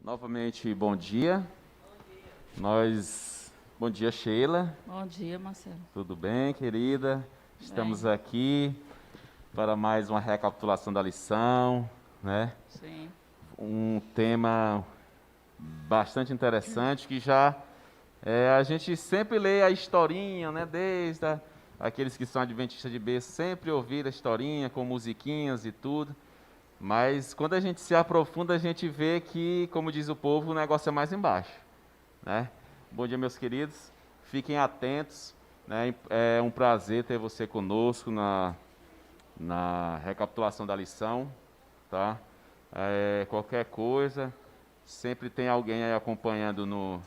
Novamente, bom dia. Bom dia, Sheila. Bom dia, Marcelo. Tudo bem, querida? Estamos Bem. aqui para mais uma recapitulação da lição, né? Sim. Um tema bastante interessante que já a gente sempre lê a historinha, né? Aqueles que são adventistas de berço sempre ouviram a historinha com musiquinhas e tudo. Mas quando a gente se aprofunda, a gente vê que, como diz o povo, o negócio é mais embaixo, né? Bom dia, meus queridos. Fiquem atentos, né? É um prazer ter você conosco na recapitulação da lição, tá? Qualquer coisa, sempre tem alguém aí acompanhando no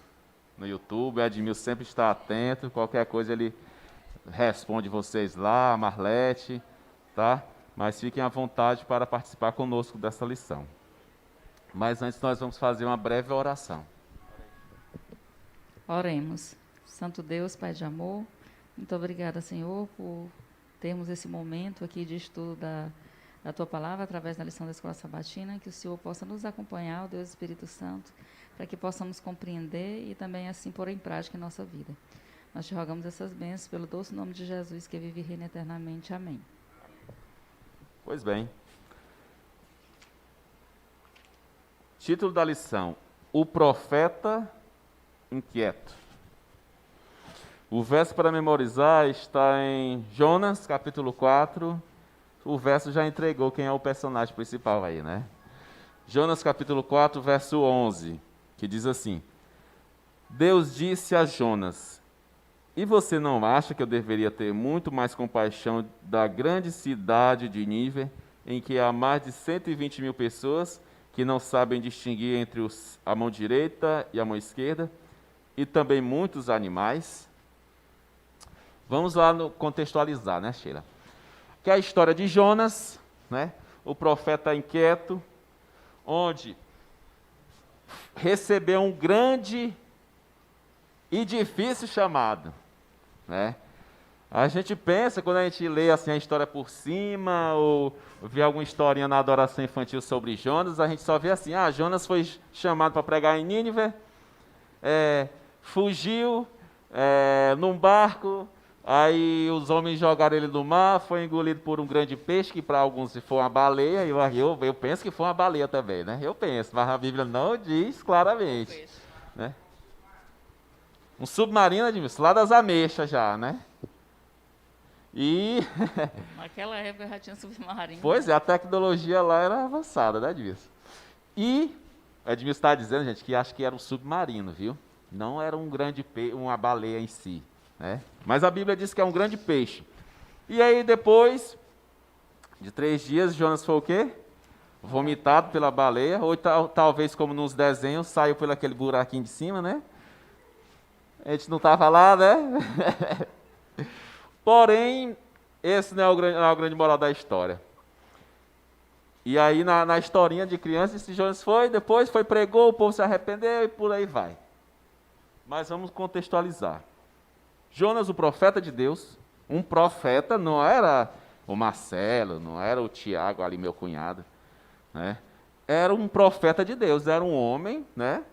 YouTube. O Edmilson sempre está atento. Qualquer coisa ele responde vocês lá, a Marlete, tá? Mas fiquem à vontade para participar conosco dessa lição. Mas antes nós vamos fazer uma breve oração. Oremos. Santo Deus, Pai de amor, muito obrigada, Senhor, por termos esse momento aqui de estudo da Tua Palavra através da lição da Escola Sabatina, que o Senhor possa nos acompanhar, o Deus Espírito Santo, para que possamos compreender e também assim pôr em prática em nossa vida. Nós te rogamos essas bênçãos pelo doce nome de Jesus, que vive e reina eternamente. Amém. Pois bem. Título da lição: O Profeta Inquieto. O verso para memorizar está em Jonas, capítulo 4. O verso já entregou quem é o personagem principal aí, né? Jonas, capítulo 4, verso 11, que diz assim: Deus disse a Jonas: E você não acha que eu deveria ter muito mais compaixão da grande cidade de Nínive, em que há mais de 120 mil pessoas que não sabem distinguir entre a mão direita e a mão esquerda, e também muitos animais? Vamos lá contextualizar, né, Sheila? Que é a história de Jonas, né, o profeta inquieto, onde recebeu um grande e difícil chamado, né? A gente pensa, quando a gente lê assim, a história por cima, ou vê alguma historinha na adoração infantil sobre Jonas, a gente só vê assim: Jonas foi chamado para pregar em Nínive, fugiu num barco, aí os homens jogaram ele no mar, foi engolido por um grande peixe, que para alguns foi uma baleia, e eu penso que foi uma baleia também, né? Eu penso, mas a Bíblia não diz claramente, né? Um submarino, Edmilson, lá das ameixas já, né? E Naquela época já tinha submarino. pois é, a tecnologia lá era avançada, né, Edmilson? E Edmilson está dizendo, gente, que acho que era um submarino, viu? Não era um grande uma baleia em si, né? Mas a Bíblia diz que é um grande peixe. E aí depois de 3 dias, Jonas foi o quê? Vomitado pela baleia, ou talvez como nos desenhos, saiu por aquele buraquinho de cima, né? A gente não estava lá, né? Porém, esse não é a grande moral da história. E aí, na historinha de criança, esse Jonas depois pregou, o povo se arrependeu e por aí vai. Mas vamos contextualizar. Jonas, o profeta de Deus, um profeta, não era o Marcelo, não era o Tiago ali, meu cunhado, né? Era um profeta de Deus, era um homem, né?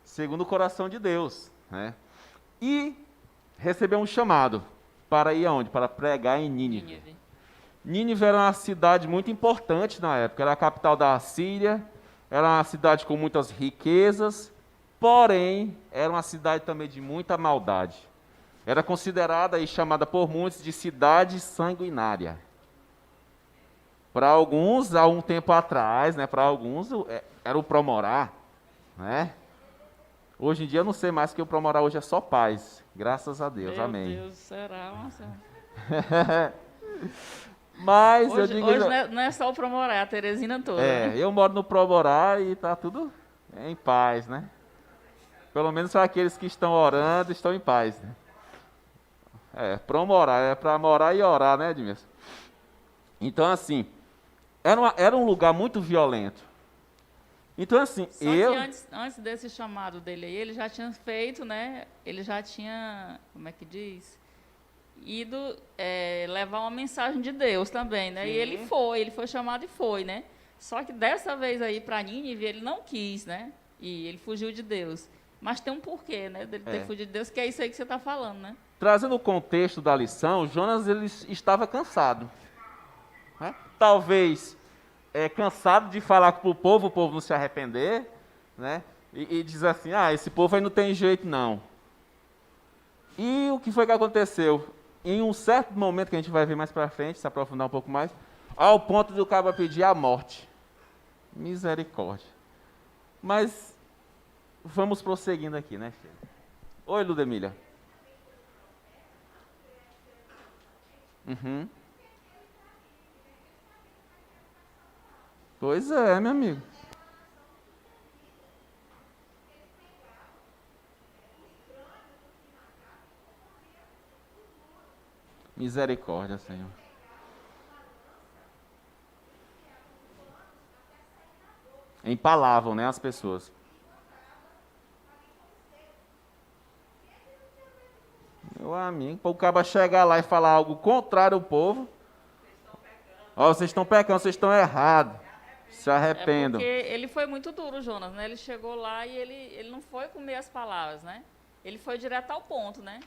Segundo o coração de Deus, né? E recebeu um chamado para ir aonde? Para pregar em Nínive. Nínive era uma cidade muito importante na época, era a capital da Assíria, era uma cidade com muitas riquezas, porém, era uma cidade também de muita maldade. Era considerada e chamada por muitos de cidade sanguinária. Para alguns, há um tempo atrás, né, para alguns, era o Promorá, né? Hoje em dia eu não sei mais, que o Promorá hoje é só paz. Graças a Deus, amém. Meu Deus, será, Marcelo? Mas hoje, eu digo... Hoje não é só o Promorá, é a Teresina toda. Né? Eu moro no Promorá e está tudo em paz, né? Pelo menos para aqueles que estão orando, estão em paz, né? Promorá, é para morar e orar, né, Edmilson? Então, assim, era um lugar muito violento. Então, assim, Só que antes desse chamado dele aí, ele já tinha feito, né? Ele já tinha, como é que diz? Ido levar uma mensagem de Deus também, né? Sim. E ele foi chamado e foi, né? Só que dessa vez aí para Nínive, ele não quis, né? E ele fugiu de Deus. Mas tem um porquê, né? Dele ter É. fugido de Deus, que é isso aí que você está falando, né? Trazendo o contexto da lição, Jonas ele estava cansado, né? Talvez cansado de falar para o povo não se arrepender, né? E dizer assim, esse povo aí não tem jeito não. E o que foi que aconteceu? Em um certo momento que a gente vai ver mais para frente, se aprofundar um pouco mais, ao ponto do cabo pedir a morte. Misericórdia. Mas vamos prosseguindo aqui, né, filha? Oi, Ludemília. Uhum. Pois é, meu amigo. Misericórdia, Senhor. Empalavam, né, as pessoas. Meu amigo, para o cara chegar lá e falar algo contrário ao povo. Ó, vocês estão pecando, vocês estão errados. Se É arrependam. porque ele foi muito duro, Jonas, né? Ele chegou lá e ele não foi com meias palavras, né? Ele foi direto ao ponto, né?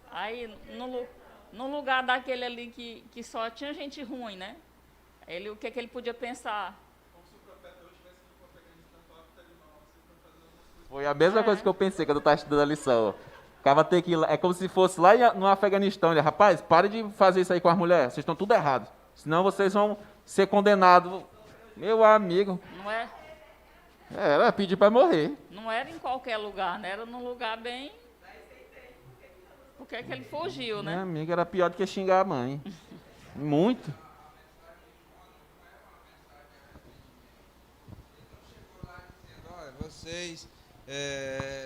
Aí, no lugar daquele ali que só tinha gente ruim, né? O que que ele podia pensar? Foi a mesma coisa que eu pensei quando eu estava estudando a lição. Acaba ter que ir lá. É como se fosse lá no Afeganistão. Ele, rapaz, pare de fazer isso aí com as mulheres. Vocês estão tudo errados. Senão vocês vão ser condenados. Meu amigo. Não é? Era pedir para morrer. Não era em qualquer lugar, né? Era num lugar bem... Por que que ele fugiu, Meu né? amigo, era pior do que xingar a mãe. Muito. Olha, vocês,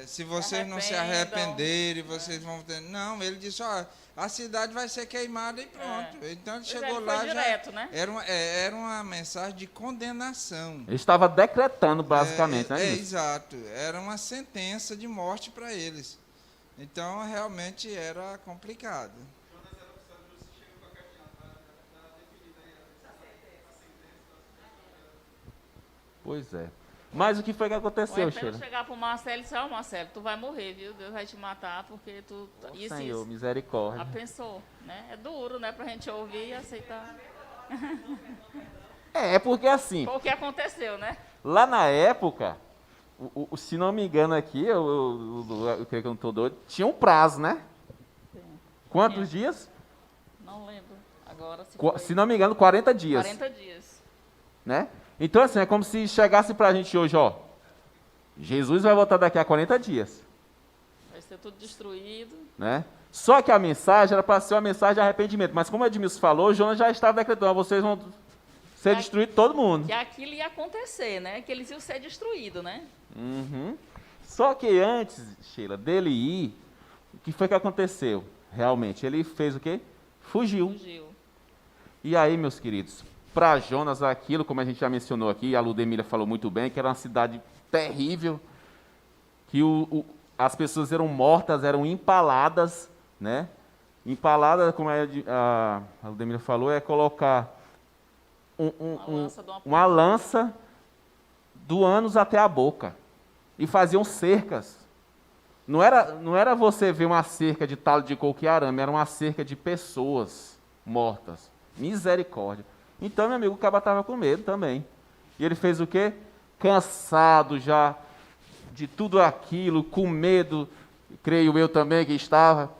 se vocês não se arrependam. arrependerem, vocês vão ter... Não, ele disse, ó, a cidade vai ser queimada e pronto. Então ele Pois é, chegou ele lá foi direto, né? era uma mensagem de condenação. Ele estava decretando, basicamente, né? Isso? Exato. Era uma sentença de morte para eles. Então, realmente era complicado. Pois é. Mas o que foi que Ou aconteceu, então Sheila? chegar pro Marcelo e dizer, ó, Marcelo, tu vai morrer, viu? Deus vai te matar porque tu... Isso, Senhor, isso. misericórdia. Pensou, né? É duro, né? Pra gente ouvir e aceitar. É porque assim, Foi o que aconteceu, né? lá na época, se não me engano aqui, eu creio que eu não estou doido, tinha um prazo, né? Quantos dias? Não lembro. Agora se foi. Se não me engano, 40 dias. 40 dias. Né? Então, assim, é como se chegasse pra gente hoje, ó. Jesus vai voltar daqui a 40 dias. Vai ser tudo destruído. Né? Só que a mensagem era para ser uma mensagem de arrependimento. Mas como o Edmilson falou, Jonas já estava decretando, vocês vão ser destruídos todo mundo. Que aquilo ia acontecer, né? Que eles iam ser destruídos, né? Uhum. Só que antes, Sheila, dele ir, o que foi que aconteceu? Realmente, ele fez o quê? Fugiu. Fugiu. E aí, meus queridos, para Jonas aquilo, como a gente já mencionou aqui, a Ludemília falou muito bem, que era uma cidade terrível, que as pessoas eram mortas, eram empaladas, né? Empalada, como a Ludemília falou, é colocar uma lança do ânus até a boca. E faziam cercas. Não era você ver uma cerca de talo de coco e arame, era uma cerca de pessoas mortas. Misericórdia. Então, meu amigo, o caba estava com medo também. E ele fez o quê? Cansado já de tudo aquilo, com medo, creio eu também que estava,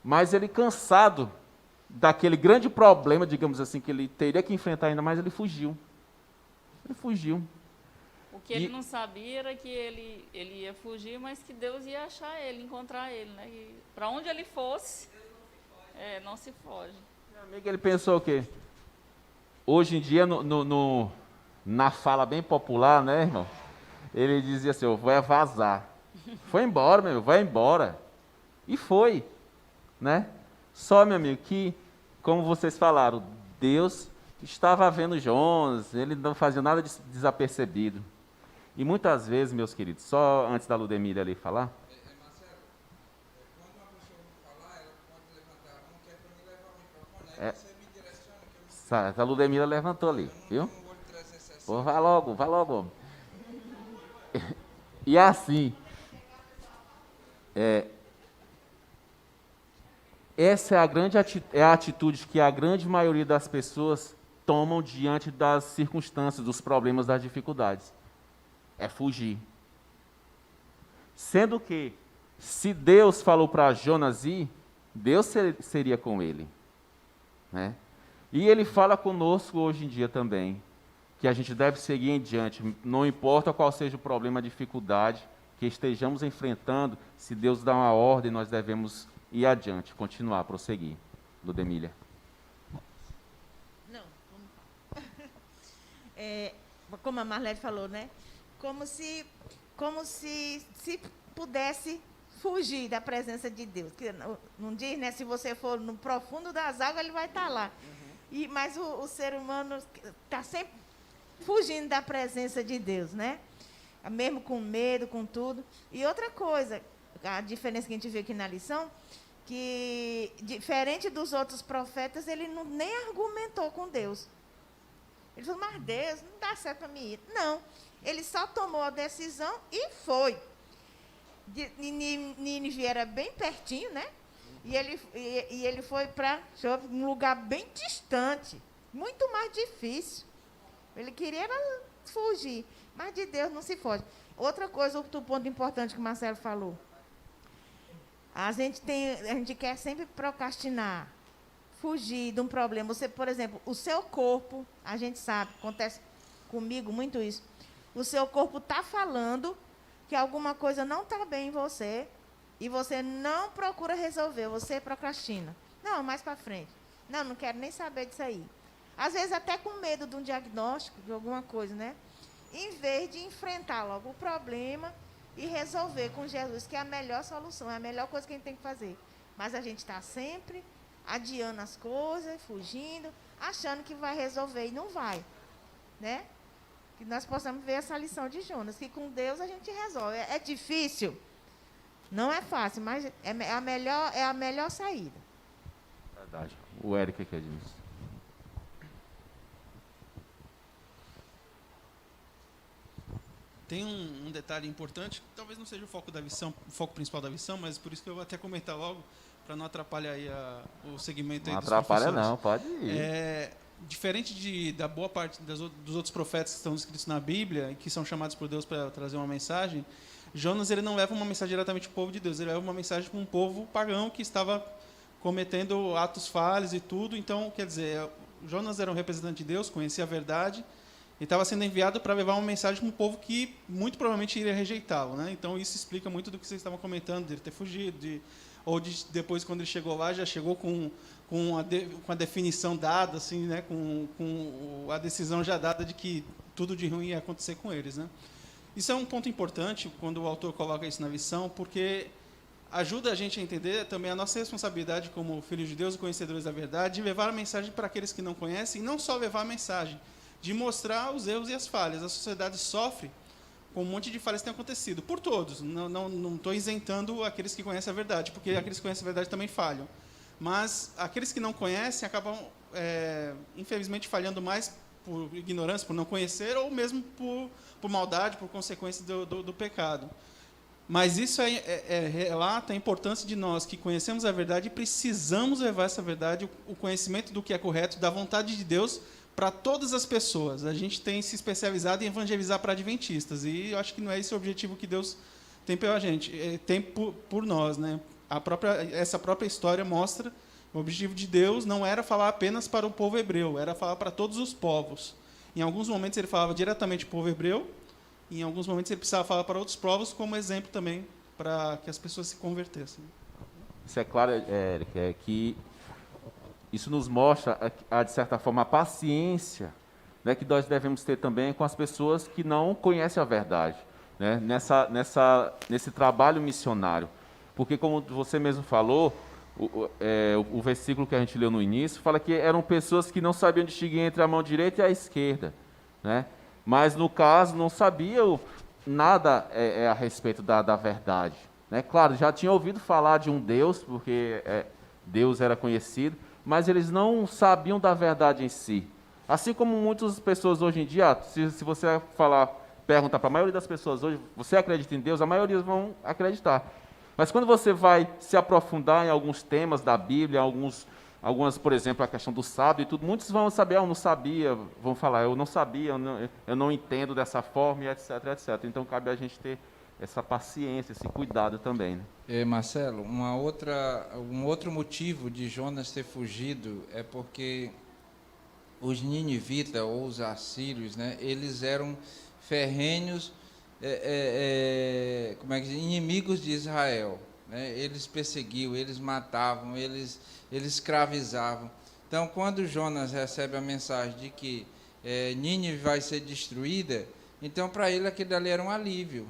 mas ele cansado daquele grande problema, digamos assim, que ele teria que enfrentar ainda mais, ele fugiu. Ele fugiu. O que ele não sabia era que ele ia fugir, mas que Deus ia achar ele, encontrar ele, né? Para onde ele fosse, não se foge. Meu amigo, ele pensou o quê? Hoje em dia, na fala bem popular, né, irmão? Ele dizia assim, eu vou vazar. Foi embora, meu amigo, vai embora. E foi, né? Só, meu amigo, que, como vocês falaram, Deus estava vendo Jonas, ele não fazia nada desapercebido. E muitas vezes, meus queridos, só antes da Ludemília ali falar... Marcelo, quando uma pessoa falar, ela pode levantar a mão, que é para me levar o microfone, aí você me direciona. Que eu A Ludemília levantou ali, viu? não vou de 360. Pô, vai logo. E assim, essa é a atitude que a grande maioria das pessoas tomam diante das circunstâncias, dos problemas, das dificuldades. É fugir. Sendo que, se Deus falou para Jonas ir, Deus seria com ele. Né? E ele fala conosco hoje em dia também, que a gente deve seguir em diante, não importa qual seja o problema, a dificuldade que estejamos enfrentando, se Deus dá uma ordem, nós devemos ir adiante, continuar, prosseguir. Ludemília. Não, como a Marlete falou, né? Como se pudesse fugir da presença de Deus. Que não diz, né? Se você for no profundo das águas, ele vai estar lá. Mas o ser humano está sempre fugindo da presença de Deus, né? Mesmo com medo, com tudo. E outra coisa, a diferença que a gente vê aqui na lição, que, diferente dos outros profetas, ele nem argumentou com Deus. Ele falou, mas Deus, não dá certo para mim ir. Não, ele só tomou a decisão e foi. Nínive era bem pertinho, né? E ele foi para um lugar bem distante, muito mais difícil. Ele queria fugir, mas de Deus não se foge. Outra coisa, outro ponto importante que o Marcelo falou. A gente quer sempre procrastinar, fugir de um problema. Você, por exemplo, o seu corpo, a gente sabe, acontece comigo muito isso. O seu corpo está falando que alguma coisa não está bem em você e você não procura resolver, você procrastina. Não, mais para frente. Não quero nem saber disso aí. Às vezes até com medo de um diagnóstico, de alguma coisa, né? Em vez de enfrentar logo o problema e resolver com Jesus, que é a melhor solução, é a melhor coisa que a gente tem que fazer. Mas a gente está sempre adiando as coisas, fugindo, achando que vai resolver e não vai. Né? Que nós possamos ver essa lição de Jonas, que com Deus a gente resolve. É difícil, não é fácil, mas é a melhor saída. Verdade. O Érica quer dizer. Tem um detalhe importante, que talvez não seja o foco principal da lição, mas por isso que eu vou até comentar logo, para não atrapalhar aí o segmento aí dos professores. Não atrapalha não, pode ir. Diferente da boa parte dos outros profetas que estão escritos na Bíblia e que são chamados por Deus para trazer uma mensagem, Jonas ele não leva uma mensagem diretamente para o povo de Deus, ele leva uma mensagem para um povo pagão que estava cometendo atos falhos e tudo. Então, quer dizer, Jonas era um representante de Deus, conhecia a verdade, e estava sendo enviado para levar uma mensagem para um povo que muito provavelmente iria rejeitá-lo. Né? Então, isso explica muito do que vocês estavam comentando, de ele ter fugido, depois, quando ele chegou lá, já chegou com a definição dada, assim, né? com a decisão já dada de que tudo de ruim ia acontecer com eles. Né? Isso é um ponto importante, quando o autor coloca isso na lição, porque ajuda a gente a entender também a nossa responsabilidade como filhos de Deus e conhecedores da verdade, de levar a mensagem para aqueles que não conhecem, e não só levar a mensagem, de mostrar os erros e as falhas. A sociedade sofre com um monte de falhas que têm acontecido, por todos. Não estou isentando aqueles que conhecem a verdade, porque aqueles que conhecem a verdade também falham. Mas aqueles que não conhecem acabam, infelizmente, falhando mais por ignorância, por não conhecer, ou mesmo por maldade, por consequência do pecado. Mas isso relata a importância de nós que conhecemos a verdade e precisamos levar essa verdade, o conhecimento do que é correto, da vontade de Deus, para todas as pessoas. A gente tem se especializado em evangelizar para adventistas, e eu acho que não é esse o objetivo que Deus tem pela gente, tem por nós. Né? Essa própria história mostra o objetivo de Deus não era falar apenas para o povo hebreu, era falar para todos os povos. Em alguns momentos ele falava diretamente para o povo hebreu, em alguns momentos ele precisava falar para outros povos, como exemplo também, para que as pessoas se convertessem. Isso é claro, Érica, é que isso nos mostra, de certa forma, a paciência, né, que nós devemos ter também com as pessoas que não conhecem a verdade, né, nesse trabalho missionário. Porque, como você mesmo falou, o versículo que a gente leu no início fala que eram pessoas que não sabiam distinguir entre a mão direita e a esquerda, né? Mas, no caso, não sabiam nada a respeito da verdade. Né? Claro, já tinham ouvido falar de um Deus, porque Deus era conhecido, mas eles não sabiam da verdade em si. Assim como muitas pessoas hoje em dia, se você falar perguntar para a maioria das pessoas hoje, você acredita em Deus? A maioria vão acreditar. Mas quando você vai se aprofundar em alguns temas da Bíblia, algumas, por exemplo, a questão do sábado e tudo, muitos vão saber, eu não sabia, vão falar, eu não sabia, eu não entendo dessa forma, e etc, etc. Então, cabe a gente ter essa paciência, esse cuidado também. Né? Marcelo, um outro motivo de Jonas ter fugido é porque os ninivitas ou os assírios, né, eles eram ferrenhos, como é que diz? Inimigos de Israel. Né? Eles perseguiam, eles matavam, eles escravizavam. Então, quando Jonas recebe a mensagem de que Nínive vai ser destruída, então para ele aquilo ali era um alívio.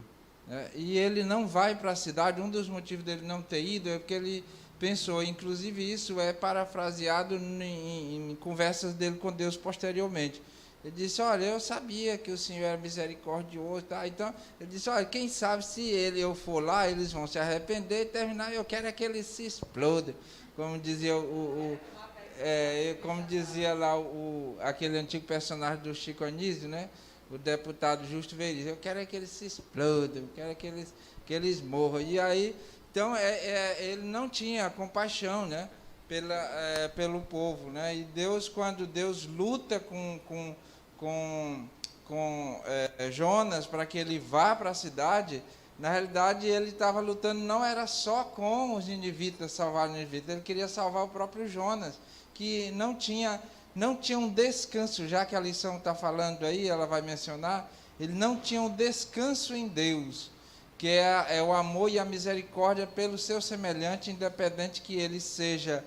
Né? E ele não vai para a cidade. Um dos motivos dele não ter ido é porque ele pensou, inclusive isso é parafraseado em conversas dele com Deus posteriormente. Ele disse, olha, eu sabia que o Senhor era misericordioso, tá? Então, ele disse, olha, quem sabe se eu for lá, eles vão se arrepender e terminar, eu quero é que eles se explodam, como dizia como dizia lá aquele antigo personagem do Chico Anísio, né? O deputado Justo Veríssimo, eu quero é que eles se explodam, eu quero é que eles morram. E aí, então, ele não tinha compaixão, né? Pelo povo, né? E Deus, quando Deus luta com Jonas para que ele vá para a cidade, na realidade ele estava lutando, não era só com os ninivitas, salvar os ninivitas, ele queria salvar o próprio Jonas, que não tinha um descanso, já que a lição está falando aí, ela vai mencionar, ele não tinha um descanso em Deus, que é o amor e a misericórdia pelo seu semelhante, independente que ele seja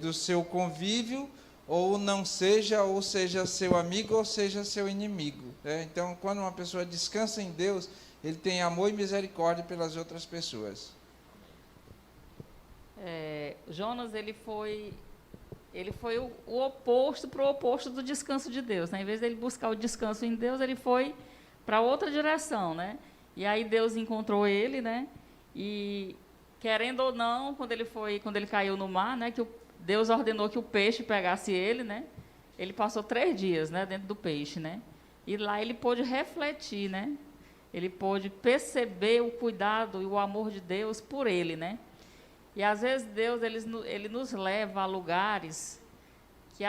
do seu convívio, ou não seja, ou seja seu amigo, ou seja seu inimigo. Né? Então, quando uma pessoa descansa em Deus, ele tem amor e misericórdia pelas outras pessoas. Jonas, ele foi o oposto para o oposto do descanso de Deus. Né? Em vez de ele buscar o descanso em Deus, ele foi para outra direção. Né? E aí Deus encontrou ele, né? E querendo ou não, quando ele caiu no mar, né, que Deus ordenou que o peixe pegasse ele, né? Ele passou 3 dias, né, dentro do peixe, né? E lá ele pôde refletir, né? Ele pôde perceber o cuidado e o amor de Deus por ele, né? E às vezes Deus ele nos leva a lugares que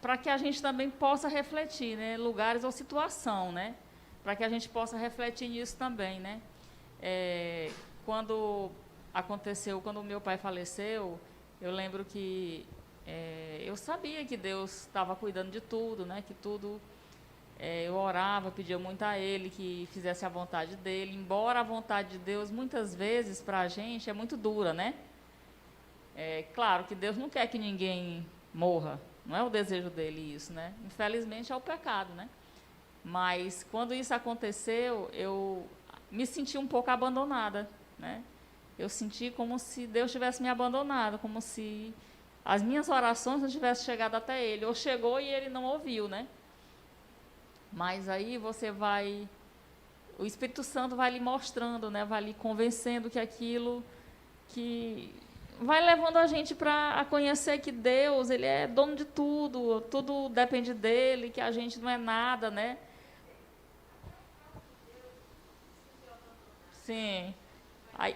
para que a gente também possa refletir, né? Lugares ou situação, né? Para que a gente possa refletir nisso também, né? Quando o meu pai faleceu, eu lembro que eu sabia que Deus estava cuidando de tudo, né? Que tudo, eu orava, pedia muito a Ele que fizesse a vontade dEle, embora a vontade de Deus, muitas vezes, para a gente, é muito dura, né? Claro que Deus não quer que ninguém morra, não é o desejo dEle isso, né? Infelizmente, é o pecado, né? Mas, quando isso aconteceu, eu me senti um pouco abandonada, né? Eu senti como se Deus tivesse me abandonado, como se as minhas orações não tivessem chegado até Ele, ou chegou e Ele não ouviu, né? Mas aí o Espírito Santo vai lhe mostrando, né? Vai lhe convencendo que aquilo, que vai levando a gente a conhecer que Deus, Ele é dono de tudo, tudo depende dEle, que a gente não é nada, né? Sim. Aí,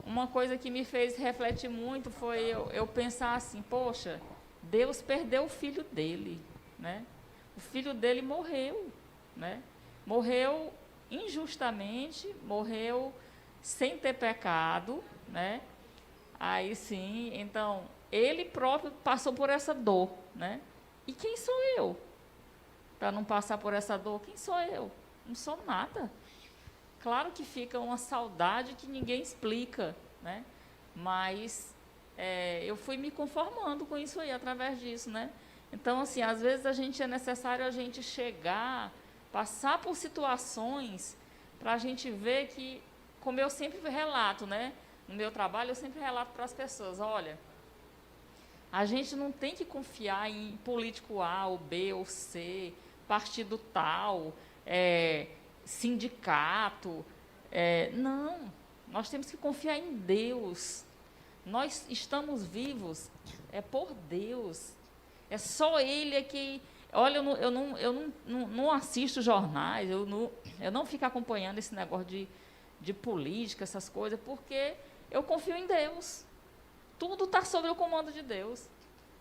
uma coisa que me fez refletir muito foi eu pensar assim, poxa, Deus perdeu o filho dele, né? O filho dele morreu, né? Morreu injustamente, morreu sem ter pecado, né? Aí sim, então, ele próprio passou por essa dor, né? E quem sou eu? Para não passar por essa dor, quem sou eu? Não sou nada. Claro que fica uma saudade que ninguém explica, né? Mas eu fui me conformando com isso aí, através disso, né? Então, assim, às vezes é necessário a gente passar por situações para a gente ver que, como eu sempre relato, né? No meu trabalho, eu sempre relato para as pessoas, olha, a gente não tem que confiar em político A, ou B, ou C, partido tal, sindicato. Não, nós temos que confiar em Deus. Nós estamos vivos por Deus. É só Ele que... Olha, eu não assisto jornais, eu não fico acompanhando esse negócio de política, essas coisas, porque eu confio em Deus. Tudo está sob o comando de Deus.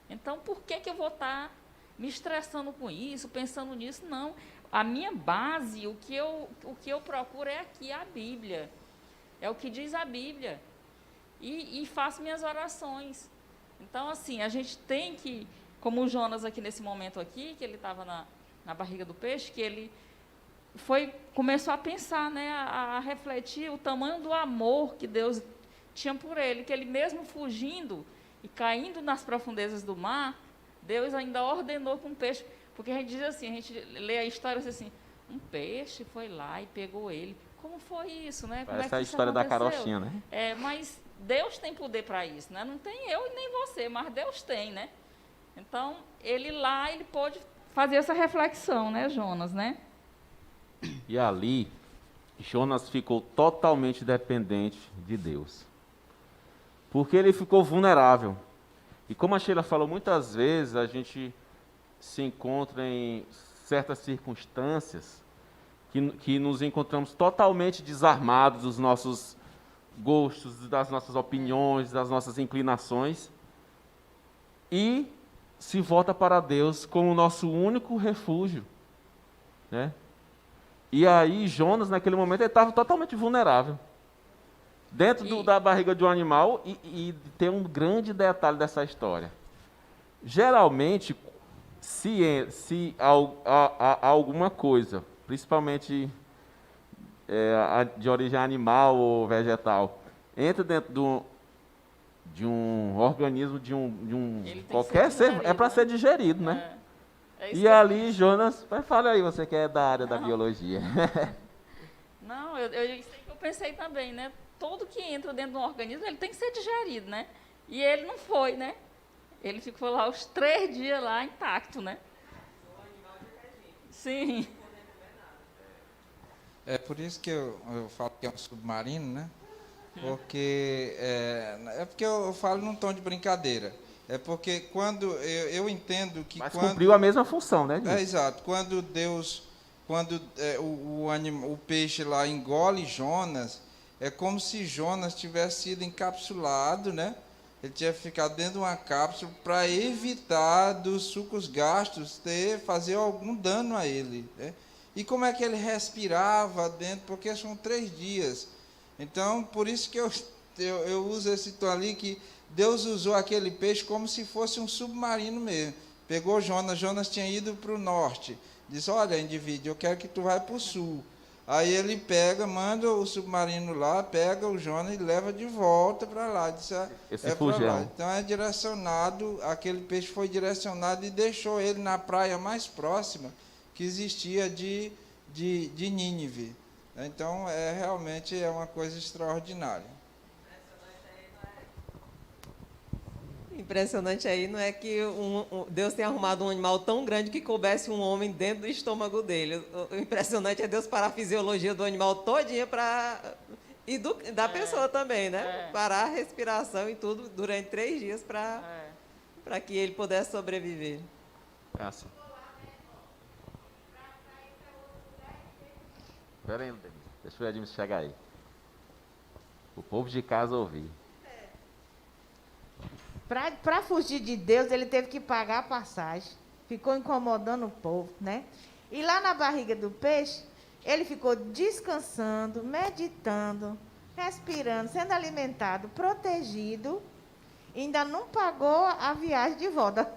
Então, por que eu vou estar me estressando com isso, pensando nisso? Não. A minha base, o que eu procuro é aqui, a Bíblia. É o que diz a Bíblia. E faço minhas orações. Então, assim, a gente tem que, como o Jonas aqui nesse momento aqui, que ele estava na barriga do peixe, que ele começou a pensar, né, a refletir o tamanho do amor que Deus tinha por ele, que ele mesmo fugindo e caindo nas profundezas do mar, Deus ainda ordenou que um peixe, porque a gente diz assim, a gente lê a história assim, um peixe foi lá e pegou ele. Como foi isso, né? Como Parece é a que isso história da aconteceu? carochinha, né? Mas Deus tem poder para isso, né? Não tem eu e nem você, mas Deus tem, né? Então, ele pôde fazer essa reflexão, né, Jonas, né? E ali, Jonas ficou totalmente dependente de Deus. Porque ele ficou vulnerável. E como a Sheila falou, muitas vezes a gente se encontra em certas circunstâncias que nos encontramos totalmente desarmados dos nossos gostos, das nossas opiniões, das nossas inclinações, e se volta para Deus como o nosso único refúgio, né? E aí Jonas, naquele momento, ele estava totalmente vulnerável. Dentro da barriga de um animal, e tem um grande detalhe dessa história. Geralmente, se há alguma coisa, principalmente de origem animal ou vegetal, entra dentro de um organismo, de um qualquer ser, é para ser digerido, né? E ali, Jonas, fala aí, você que é da área da biologia. Não, isso aí que eu pensei também, né? Tudo que entra dentro de um organismo, ele tem que ser digerido, né? E ele não foi, né? Ele ficou lá os 3 dias lá intacto, né? Sim. É por isso que eu falo que é um submarino, né? Porque porque eu falo num tom de brincadeira. É porque quando eu entendo que Mas cumpriu a mesma função, né? Exato. Quando o peixe lá engole Jonas, é como se Jonas tivesse sido encapsulado, né? Ele tinha ficado dentro de uma cápsula para evitar dos sucos gastos fazer algum dano a ele, né? E como é que ele respirava dentro? Porque são 3 dias. Então, por isso que eu uso esse tom ali, que Deus usou aquele peixe como se fosse um submarino mesmo. Pegou Jonas tinha ido para o norte. Disse, olha, indivíduo, eu quero que tu vá para o sul. Aí ele manda o submarino lá, pega o Jonas e leva de volta para lá. Diz, para lá. Então é direcionado, aquele peixe foi direcionado e deixou ele na praia mais próxima que existia de Nínive. Então realmente é uma coisa extraordinária. Impressionante aí não é que Deus tenha arrumado um animal tão grande que coubesse um homem dentro do estômago dele. O impressionante é Deus parar a fisiologia do animal todinha e da pessoa também, né? Parar a respiração e tudo durante 3 dias para que ele pudesse sobreviver. É assim. Espera aí, deixa o Edmilson chegar aí. O povo de casa ouvir. Para fugir de Deus, ele teve que pagar a passagem. Ficou incomodando o povo, né? E lá na barriga do peixe, ele ficou descansando, meditando, respirando, sendo alimentado, protegido. Ainda não pagou a viagem de volta.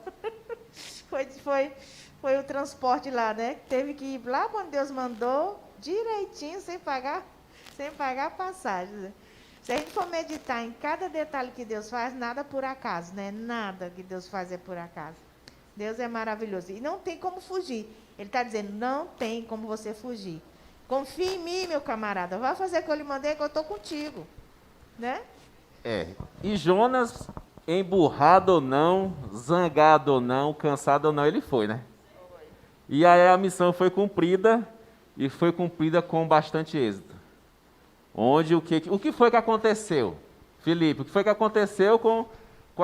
foi o transporte lá, né? Teve que ir lá quando Deus mandou, direitinho, sem pagar a passagem, né? Se a gente for meditar em cada detalhe que Deus faz, nada por acaso, né? Nada que Deus faz é por acaso. Deus é maravilhoso. E não tem como fugir. Ele está dizendo, não tem como você fugir. Confie em mim, meu camarada. Vai fazer o que eu lhe mandei, que eu estou contigo. Né? E Jonas, emburrado ou não, zangado ou não, cansado ou não, ele foi, né? E aí a missão foi cumprida, e foi cumprida com bastante êxito. O que foi que aconteceu, Felipe? O que foi que aconteceu com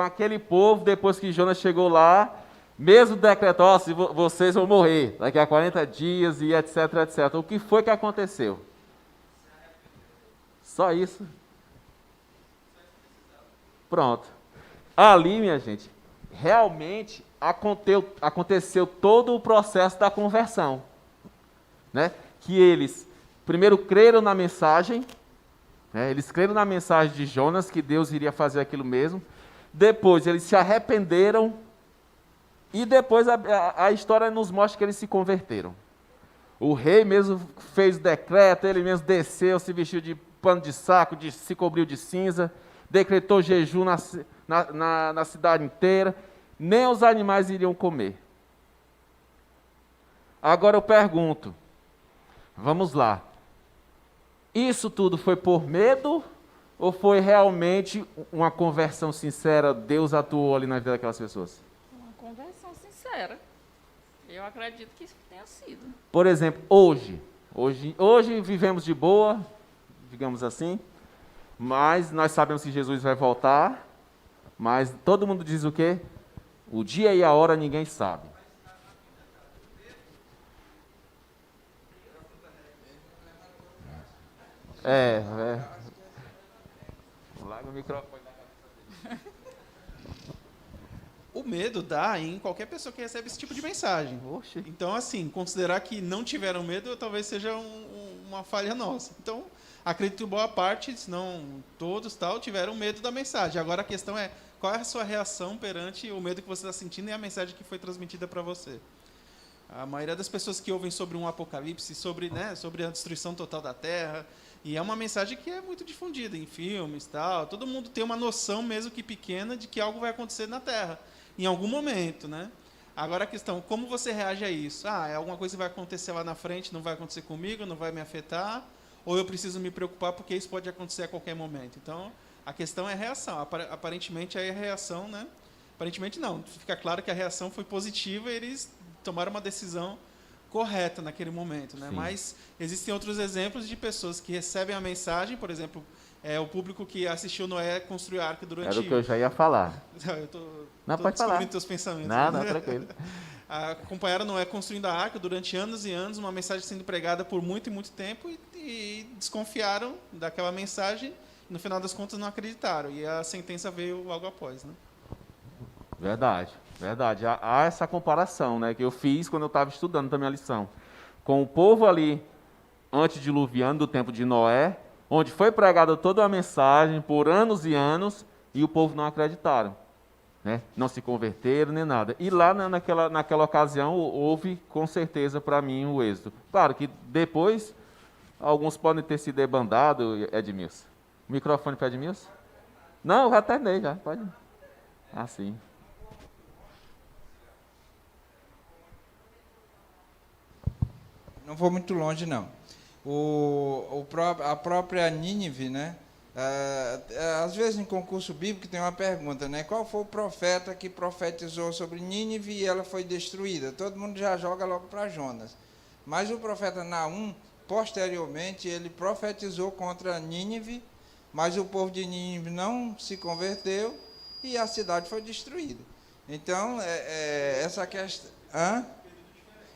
aquele povo depois que Jonas chegou lá? Mesmo decretou, ó, se vocês vão morrer daqui a 40 dias e etc, etc. O que foi que aconteceu? Só isso. Pronto. Ali, minha gente, realmente aconteceu todo o processo da conversão, né? Que eles primeiro creram na mensagem, né? Eles creram na mensagem de Jonas, que Deus iria fazer aquilo mesmo. Depois eles se arrependeram e depois a história nos mostra que eles se converteram. O rei mesmo fez o decreto, ele mesmo desceu, se vestiu de pano de saco, se cobriu de cinza, decretou jejum na cidade inteira, nem os animais iriam comer. Agora eu pergunto, vamos lá, isso tudo foi por medo ou foi realmente uma conversão sincera? Deus atuou ali na vida daquelas pessoas? Uma conversão sincera. Eu acredito que isso tenha sido. Por exemplo, hoje vivemos de boa, digamos assim, mas nós sabemos que Jesus vai voltar, mas todo mundo diz o quê? O dia e a hora ninguém sabe. Larga o microfone da cabeça dele. O medo dá em qualquer pessoa que recebe esse tipo de mensagem. Oxe. Então, assim, considerar que não tiveram medo talvez seja uma falha nossa. Então, acredito que boa parte, se não todos, tiveram medo da mensagem. Agora a questão é, qual é a sua reação perante o medo que você está sentindo e a mensagem que foi transmitida para você? A maioria das pessoas que ouvem sobre um apocalipse, sobre a destruição total da Terra, e é uma mensagem que é muito difundida em filmes, tal. Todo mundo tem uma noção, mesmo que pequena, de que algo vai acontecer na Terra, em algum momento, né? Agora a questão, como você reage a isso? É alguma coisa que vai acontecer lá na frente, não vai acontecer comigo, não vai me afetar, ou eu preciso me preocupar porque isso pode acontecer a qualquer momento? Então, a questão é a reação. Aparentemente, aí a reação, né? Aparentemente não. Fica claro que a reação foi positiva e eles tomaram uma decisão correta naquele momento, né? Mas existem outros exemplos de pessoas que recebem a mensagem, por exemplo, o público que assistiu Noé construir a arca durante... Era o que eu já ia falar. Eu tô Pode falar. teus pensamentos. Não, tranquilo. Acompanharam Noé construindo a arca durante anos e anos, uma mensagem sendo pregada por muito e muito tempo, e desconfiaram daquela mensagem, e no final das contas não acreditaram, e a sentença veio logo após, né? Verdade. Há essa comparação, né, que eu fiz quando eu estava estudando também a lição. Com o povo ali, antediluviano, do tempo de Noé, onde foi pregada toda a mensagem por anos e anos, e o povo não acreditaram, né? Não se converteram nem nada. E lá naquela ocasião houve, com certeza, para mim, o êxito. Claro que depois, alguns podem ter se debandado, Edmilson. O microfone para Edmilson? Não, eu já terminei, já. Pode. Sim. Não vou muito longe, não. A própria Nínive, né? Às vezes, em concurso bíblico, tem uma pergunta, né? Qual foi o profeta que profetizou sobre Nínive e ela foi destruída? Todo mundo já joga logo para Jonas. Mas o profeta Naum, posteriormente, ele profetizou contra Nínive, mas o povo de Nínive não se converteu e a cidade foi destruída. Então, essa questão...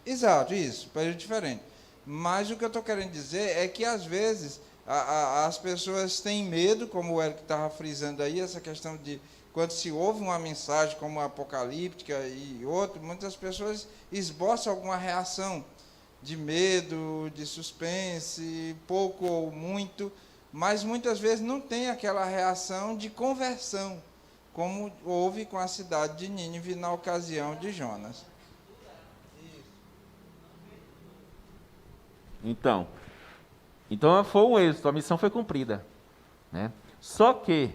Exato, isso, período diferente. Mas o que eu estou querendo dizer é que, às vezes, as pessoas têm medo, como o Eric estava frisando aí, essa questão de quando se ouve uma mensagem como a apocalíptica e outra, muitas pessoas esboçam alguma reação de medo, de suspense, pouco ou muito, mas muitas vezes não tem aquela reação de conversão, como houve com a cidade de Nínive na ocasião de Jonas. Então foi um êxito, a missão foi cumprida, né? Só que,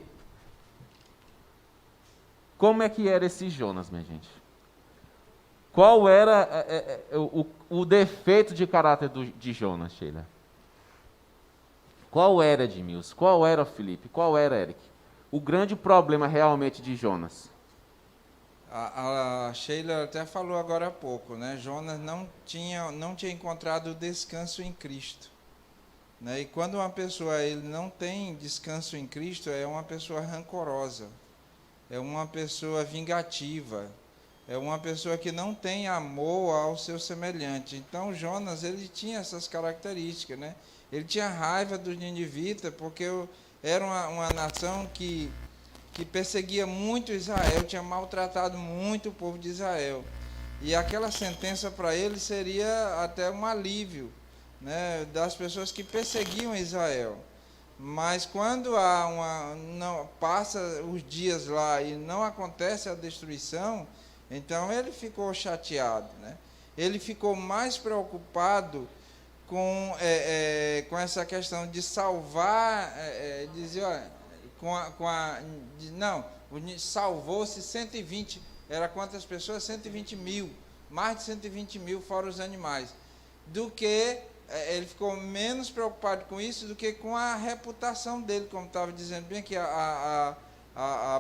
como é que era esse Jonas, minha gente? Qual era o defeito de caráter de Jonas, Sheila? Qual era, Edmilson? Qual era, Felipe? Qual era, Eric? O grande problema realmente de Jonas? A Sheila até falou agora há pouco, né? Jonas não tinha encontrado o descanso em Cristo, né? E quando uma pessoa ele não tem descanso em Cristo, é uma pessoa rancorosa, é uma pessoa vingativa, é uma pessoa que não tem amor ao seu semelhante. Então, Jonas, ele tinha essas características, né? Ele tinha raiva dos ninivitas, porque era uma nação que perseguia muito Israel, tinha maltratado muito o povo de Israel. E aquela sentença para ele seria até um alívio, né, das pessoas que perseguiam Israel. Mas quando passa os dias lá e não acontece a destruição, então ele ficou chateado, né? Ele ficou mais preocupado com essa questão de salvar, dizer, olha, salvou-se 120, era quantas pessoas? 120 mil, mais de 120 mil fora os animais, do que ele ficou menos preocupado com isso do que com a reputação dele, como estava dizendo bem aqui a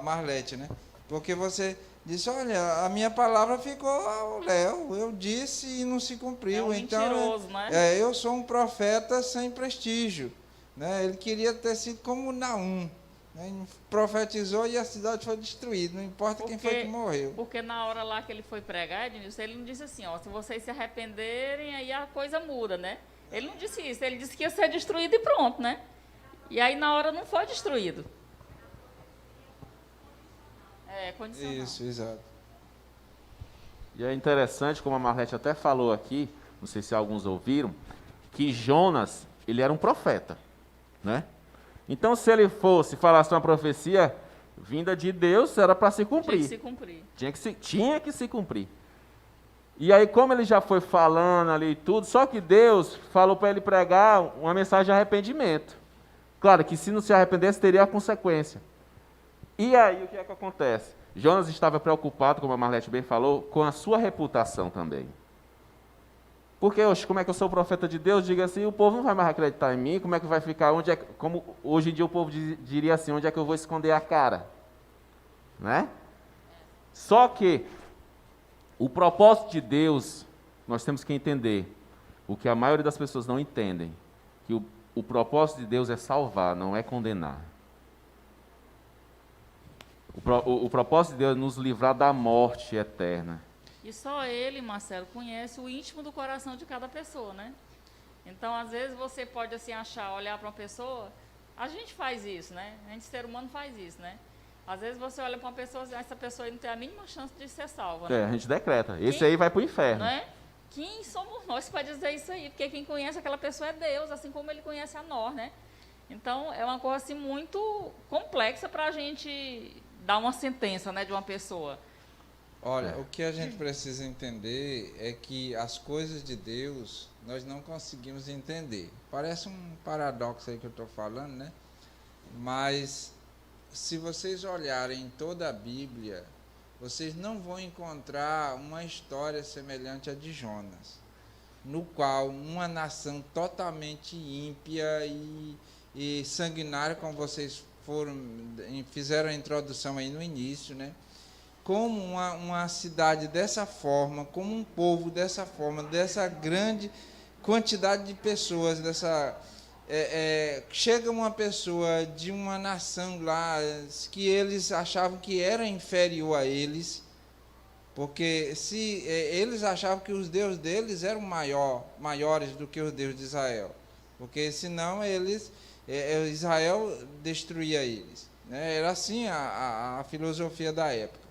Marlete, né? Porque você disse, olha, a minha palavra ficou ao léu, eu disse e não se cumpriu. É um mentiroso, então, né? eu sou um profeta sem prestígio, né? Ele queria ter sido como Naum, né? Ele profetizou e a cidade foi destruída, não importa quem foi que morreu. Porque na hora lá que ele foi pregar, Ednilson, ele não disse assim, ó, se vocês se arrependerem, aí a coisa muda, né? Ele não disse isso, ele disse que ia ser destruído e pronto, né? E aí na hora não foi destruído. É, condicional. Isso, exato. E é interessante, como a Marlete até falou aqui, não sei se alguns ouviram, que Jonas, ele era um profeta, né? Então, se ele falasse uma profecia vinda de Deus, era para se cumprir. Tinha que se cumprir. Tinha que se cumprir. E aí, como ele já foi falando ali e tudo, só que Deus falou para ele pregar uma mensagem de arrependimento. Claro que se não se arrependesse, teria a consequência. E aí, o que é que acontece? Jonas estava preocupado, como a Marlete bem falou, com a sua reputação também. Porque, como é que eu sou profeta de Deus? Diga assim, o povo não vai mais acreditar em mim, como é que vai ficar, como hoje em dia o povo diria assim, onde é que eu vou esconder a cara? Né? Só que o propósito de Deus, nós temos que entender, o que a maioria das pessoas não entendem, que o propósito de Deus é salvar, não é condenar. O propósito de Deus é nos livrar da morte eterna. E só ele, Marcelo, conhece o íntimo do coração de cada pessoa, né? Então, às vezes, você pode, assim, olhar para uma pessoa, a gente faz isso, né? A gente, ser humano, faz isso, né? Às vezes, você olha para uma pessoa e essa pessoa não tem a mínima chance de ser salva, né? A gente decreta. Esse aí vai para o inferno. Não é? Quem somos nós para dizer isso aí? Porque quem conhece aquela pessoa é Deus, assim como ele conhece a nós, né? Então, é uma coisa, assim, muito complexa para a gente dar uma sentença, né, de uma pessoa. Olha, o que a gente precisa entender é que as coisas de Deus nós não conseguimos entender. Parece um paradoxo aí que eu estou falando, né? Mas se vocês olharem toda a Bíblia, vocês não vão encontrar uma história semelhante à de Jonas, no qual uma nação totalmente ímpia e sanguinária, como vocês fizeram a introdução aí no início, né? Como uma cidade dessa forma, como um povo dessa forma, dessa grande quantidade de pessoas, chega uma pessoa de uma nação lá que eles achavam que era inferior a eles, porque eles achavam que os deuses deles eram maiores do que os deuses de Israel, porque senão Israel destruía eles, né? Era assim a filosofia da época.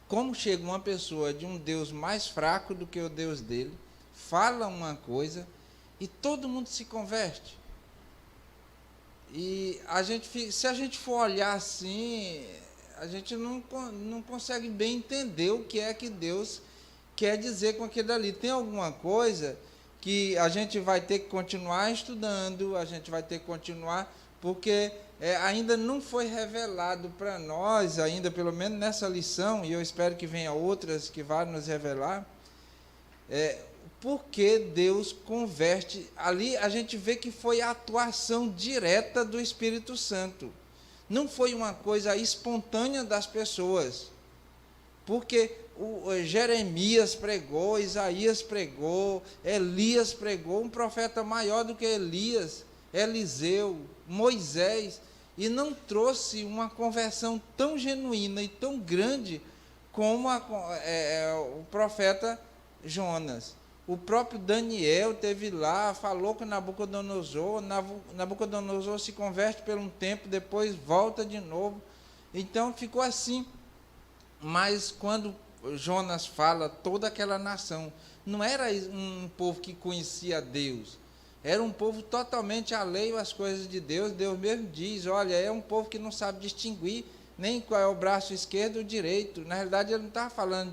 Como chega uma pessoa de um Deus mais fraco do que o Deus dele, fala uma coisa e todo mundo se converte. E se a gente for olhar assim, a gente não consegue bem entender o que é que Deus quer dizer com aquilo ali. Tem alguma coisa que a gente vai ter que continuar estudando, a gente vai ter que continuar, porque ainda não foi revelado para nós, ainda pelo menos nessa lição, e eu espero que venha outras que vão nos revelar, porque Deus converte. Ali a gente vê que foi a atuação direta do Espírito Santo. Não foi uma coisa espontânea das pessoas. Porque Jeremias pregou, Isaías pregou, Elias pregou, um profeta maior do que Elias, Eliseu, Moisés, e não trouxe uma conversão tão genuína e tão grande como o profeta Jonas. O próprio Daniel teve lá, falou com Nabucodonosor, Nabucodonosor se converte por um tempo, depois volta de novo. Então ficou assim. Mas quando Jonas fala, toda aquela nação, não era um povo que conhecia Deus, era um povo totalmente alheio às coisas de Deus. Deus mesmo diz, olha, é um povo que não sabe distinguir nem qual é o braço esquerdo ou direito. Na realidade, ele não estava falando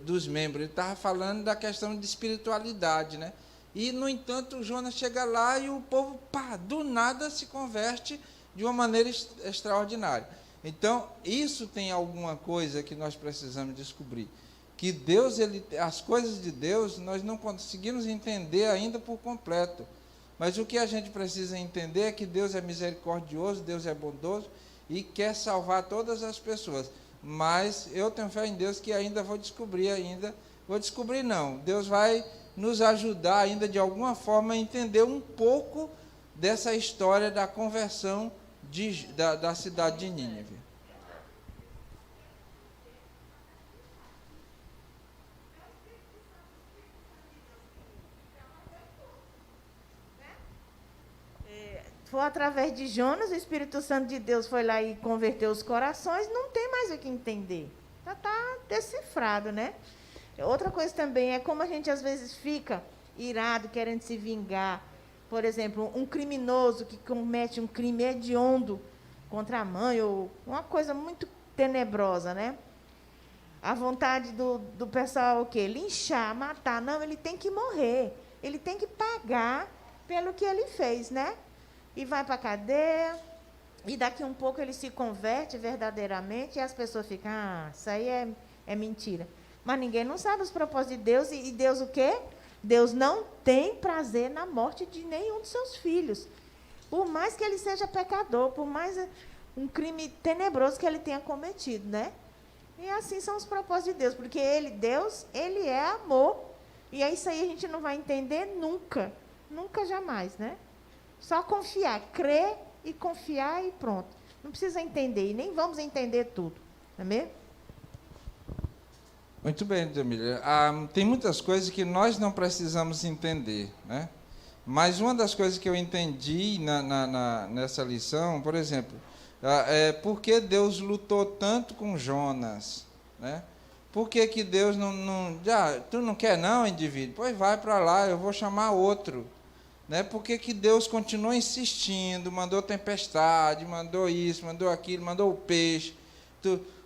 dos membros, ele estava falando da questão de espiritualidade, né? E, no entanto, Jonas chega lá e o povo, do nada, se converte de uma maneira extraordinária. Então, isso tem alguma coisa que nós precisamos descobrir. Que Deus, as coisas de Deus, nós não conseguimos entender ainda por completo. Mas o que a gente precisa entender é que Deus é misericordioso, Deus é bondoso e quer salvar todas as pessoas. Mas eu tenho fé em Deus que ainda vou descobrir Deus vai nos ajudar ainda de alguma forma a entender um pouco dessa história da conversão da cidade de Nínive. Foi através de Jonas, o Espírito Santo de Deus foi lá e converteu os corações, não tem mais o que entender. Já está decifrado, né? Outra coisa também é como a gente às vezes fica irado, querendo se vingar. Por exemplo, um criminoso que comete um crime hediondo contra a mãe, ou uma coisa muito tenebrosa, né? A vontade do pessoal é o quê? Linchar, matar. Não, ele tem que morrer. Ele tem que pagar pelo que ele fez, né? E vai para a cadeia, e daqui um pouco ele se converte verdadeiramente, e as pessoas ficam, isso aí é mentira. Mas ninguém não sabe os propósitos de Deus, e Deus o quê? Deus não tem prazer na morte de nenhum dos seus filhos. Por mais que ele seja pecador, por mais um crime tenebroso que ele tenha cometido, né? E assim são os propósitos de Deus, porque Deus, ele é amor, e é isso aí a gente não vai entender nunca, nunca jamais, né? Só confiar, crer e confiar e pronto. Não precisa entender, e nem vamos entender tudo. Não é mesmo? Muito bem, Jamília. Tem muitas coisas que nós não precisamos entender, né? Mas uma das coisas que eu entendi nessa lição, por exemplo, por que Deus lutou tanto com Jonas, né? Por que Deus tu não quer não, indivíduo? Pois vai para lá, eu vou chamar outro. Né? Por que Deus continuou insistindo, mandou tempestade, mandou isso, mandou aquilo, mandou o peixe?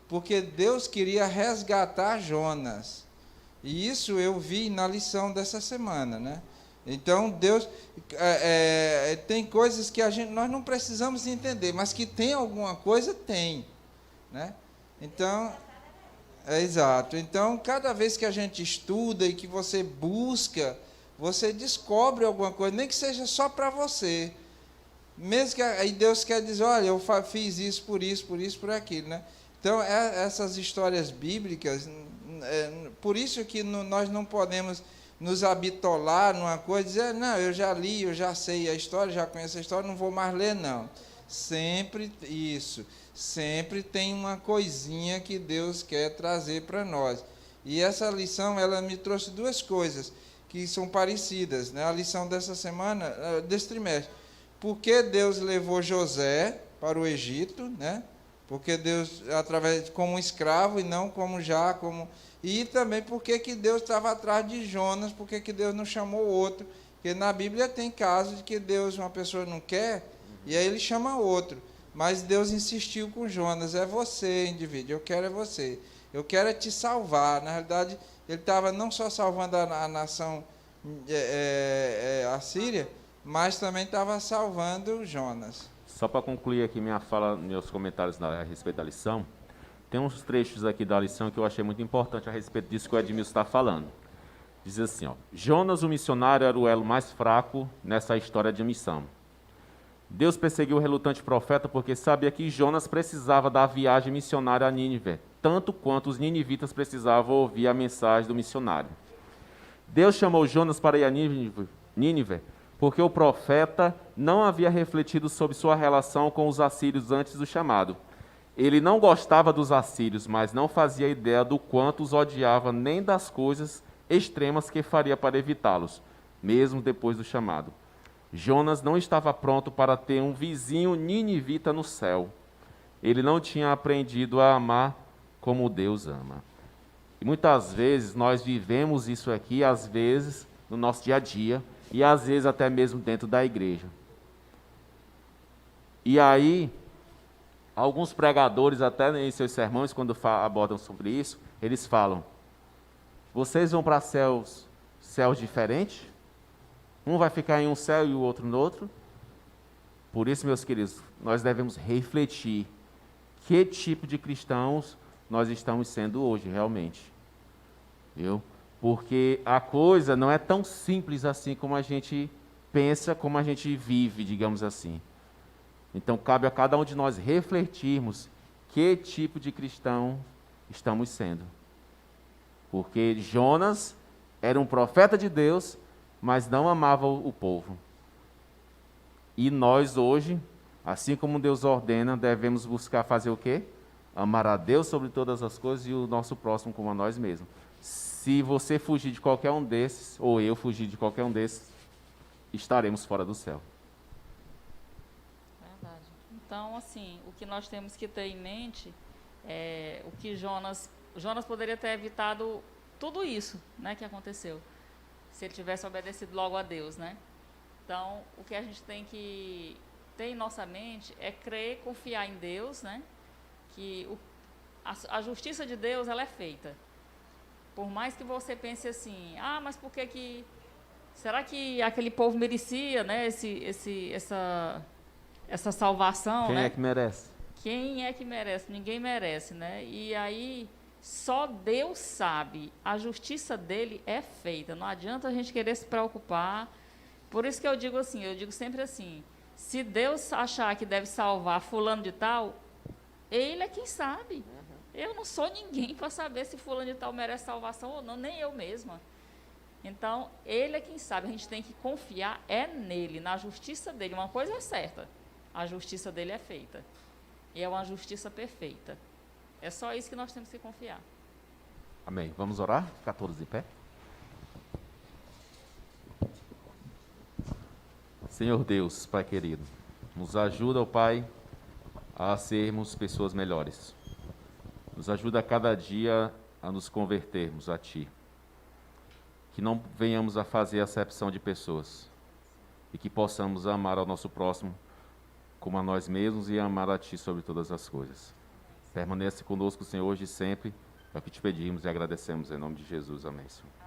Porque Deus queria resgatar Jonas. E isso eu vi na lição dessa semana, né? Então, Deus tem coisas que nós não precisamos entender, mas que tem alguma coisa, tem. Né? Então, exato. Então, cada vez que a gente estuda e que você busca, você descobre alguma coisa, nem que seja só para você. Mesmo que aí Deus quer dizer, olha, eu fiz isso, por aquilo, né? Então, essas histórias bíblicas, por isso que nós não podemos nos habitolar numa coisa e dizer, não, eu já li, eu já sei a história, já conheço a história, não vou mais ler, não. Sempre tem uma coisinha que Deus quer trazer para nós. E essa lição, ela me trouxe duas coisas que são parecidas, né? A lição dessa semana, desse trimestre. Por que Deus levou José para o Egito, né? Porque Deus, como escravo e não e também por que Deus estava atrás de Jonas, por que Deus não chamou outro? Porque na Bíblia tem casos de que Deus, uma pessoa não quer, e aí ele chama outro. Mas Deus insistiu com Jonas, é você, indivíduo, eu quero é você. Eu quero é te salvar. Na realidade, ele estava não só salvando a nação assíria, mas também estava salvando Jonas. Só para concluir aqui minha fala, meus comentários a respeito da lição, tem uns trechos aqui da lição que eu achei muito importante a respeito disso que o Edmilson está falando. Diz assim, ó, Jonas, o missionário, era o elo mais fraco nessa história de missão. Deus perseguiu o relutante profeta porque sabia que Jonas precisava da viagem missionária a Nínive, tanto quanto os ninivitas precisavam ouvir a mensagem do missionário. Deus chamou Jonas para ir a Nínive porque o profeta não havia refletido sobre sua relação com os assírios antes do chamado. Ele não gostava dos assírios, mas não fazia ideia do quanto os odiava, nem das coisas extremas que faria para evitá-los, mesmo depois do chamado. Jonas não estava pronto para ter um vizinho ninivita no céu. Ele não tinha aprendido a amar como Deus ama. E muitas vezes nós vivemos isso aqui, às vezes no nosso dia a dia, e às vezes até mesmo dentro da igreja. E aí, alguns pregadores, até em seus sermões, quando abordam sobre isso, eles falam: vocês vão para céus diferentes? Um vai ficar em um céu e o outro no outro? Por isso, meus queridos, nós devemos refletir que tipo de cristãos nós estamos sendo hoje, realmente. Viu? Porque a coisa não é tão simples assim como a gente pensa, como a gente vive, digamos assim. Então, cabe a cada um de nós refletirmos que tipo de cristão estamos sendo. Porque Jonas era um profeta de Deus, mas não amava o povo. E nós hoje, assim como Deus ordena, devemos buscar fazer o quê? Amar a Deus sobre todas as coisas e o nosso próximo como a nós mesmos. Se você fugir de qualquer um desses, ou eu fugir de qualquer um desses, estaremos fora do céu. Verdade. Então, assim, o que nós temos que ter em mente é o que Jonas poderia ter evitado tudo isso, né, que aconteceu, se ele tivesse obedecido logo a Deus, né? Então, o que a gente tem que ter em nossa mente é crer, confiar em Deus, né? Que a justiça de Deus, ela é feita. Por mais que você pense assim, mas por que será que aquele povo merecia, né, essa salvação, Quem né? é que merece? Quem é que merece? Ninguém merece, né? E aí, só Deus sabe. A justiça dele é feita. Não adianta a gente querer se preocupar. Por isso que eu digo assim, eu digo sempre assim, se Deus achar que deve salvar fulano de tal, ele é quem sabe. Eu não sou ninguém para saber se fulano de tal merece salvação ou não, nem eu mesma. Então, ele é quem sabe. A gente tem que confiar nele, na justiça dele. Uma coisa é certa, a justiça dele é feita. E é uma justiça perfeita. É só isso que nós temos que confiar. Amém. Vamos orar? Ficar todos de pé? Senhor Deus, Pai querido, nos ajuda, ó Pai, a sermos pessoas melhores. Nos ajuda a cada dia a nos convertermos a Ti. Que não venhamos a fazer acepção de pessoas. E que possamos amar ao nosso próximo como a nós mesmos e amar a Ti sobre todas as coisas. Permanece conosco, Senhor, hoje e sempre. É o que te pedimos e agradecemos em nome de Jesus. Amém, Senhor.